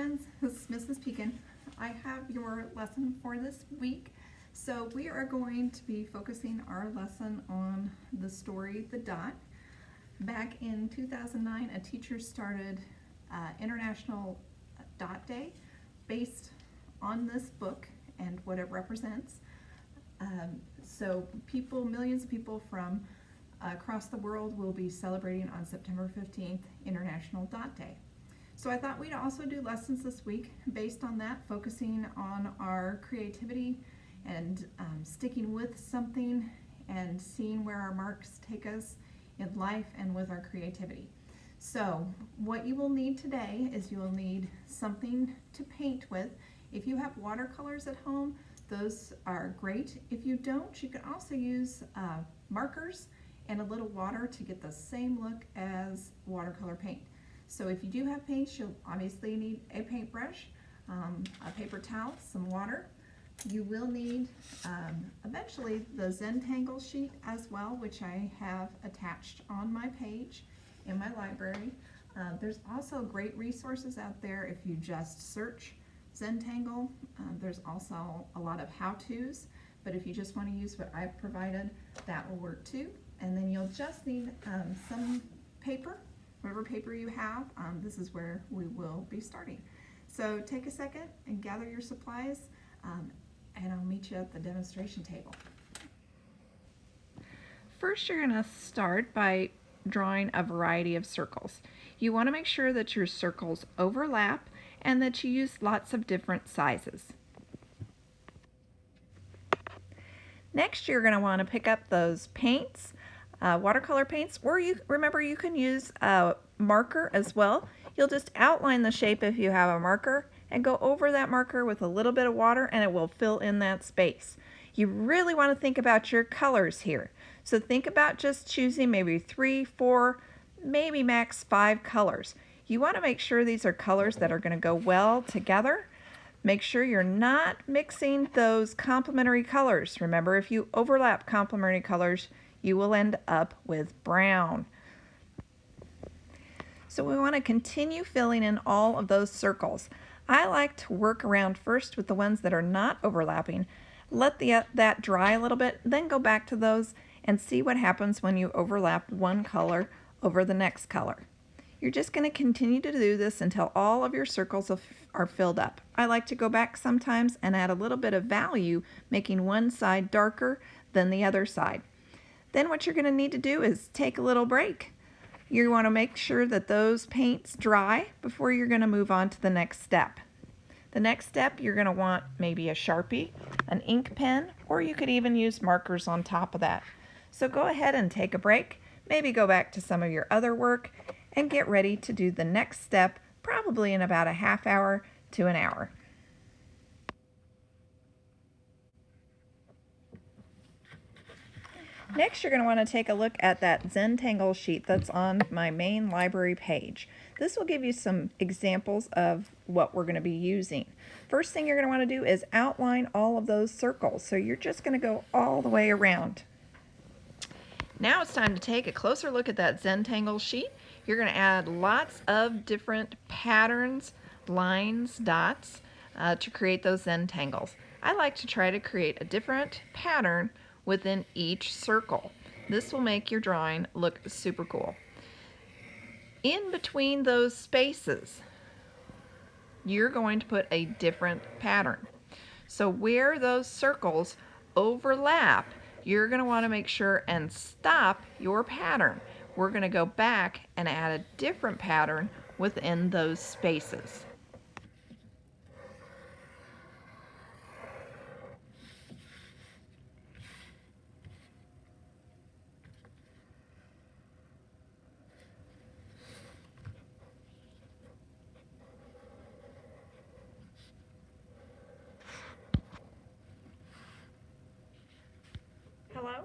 friends, this is Mrs. Pekin. I have your lesson for this week. So we are going to be focusing our lesson on the story The Dot. Back in 2009, a teacher started International Dot Day based on this book and what it represents. So millions of people from across the world will be celebrating on September 15th, International Dot Day. So I thought we'd also do lessons this week based on that, focusing on our creativity and sticking with something and seeing where our marks take us in life and with our creativity. So what you will need today is you will need something to paint with. If you have watercolors at home, those are great. If you don't, you can also use markers and a little water to get the same look as watercolor paint. So if you do have paints, you'll obviously need a paintbrush, a paper towel, some water. You will need eventually the Zentangle sheet as well, which I have attached on my page in my library. There's also great resources out there if you just search Zentangle. There's also a lot of how-tos, but if you just want to use what I've provided, that will work too. And then you'll just need some paper, whatever paper you have. This is where we will be starting. So take a second and gather your supplies, and I'll meet you at the demonstration table. First, you're going to start by drawing a variety of circles. You want to make sure that your circles overlap and that you use lots of different sizes. Next, you're going to want to pick up those paints, watercolor paints, or you can use a marker as well. You'll just outline the shape if you have a marker and go over that marker with a little bit of water and it will fill in that space. You really want to think about your colors here. So think about just choosing maybe 3, 4, maybe max 5 colors. You want to make sure these are colors that are going to go well together. Make sure you're not mixing those complementary colors. Remember, if you overlap complementary colors, you will end up with brown. So we want to continue filling in all of those circles. I like to work around first with the ones that are not overlapping. Let that dry a little bit, then go back to those and see what happens when you overlap one color over the next color. You're just going to continue to do this until all of your circles are filled up. I like to go back sometimes and add a little bit of value, making one side darker than the other side. Then what you're going to need to do is take a little break. You want to make sure that those paints dry before you're going to move on to the next step. The next step, you're going to want maybe a Sharpie, an ink pen, or you could even use markers on top of that. So go ahead and take a break, maybe go back to some of your other work, and get ready to do the next step, probably in about a half hour to an hour. Next, you're going to want to take a look at that Zentangle sheet that's on my main library page. This will give you some examples of what we're going to be using. First thing you're going to want to do is outline all of those circles. So you're just going to go all the way around. Now it's time to take a closer look at that Zentangle sheet. You're going to add lots of different patterns, lines, dots to create those Zentangles. I like to try to create a different pattern within each circle. This will make your drawing look super cool. In between those spaces, you're going to put a different pattern. So where those circles overlap, you're going to want to make sure and stop your pattern. We're going to go back and add a different pattern within those spaces. Hello?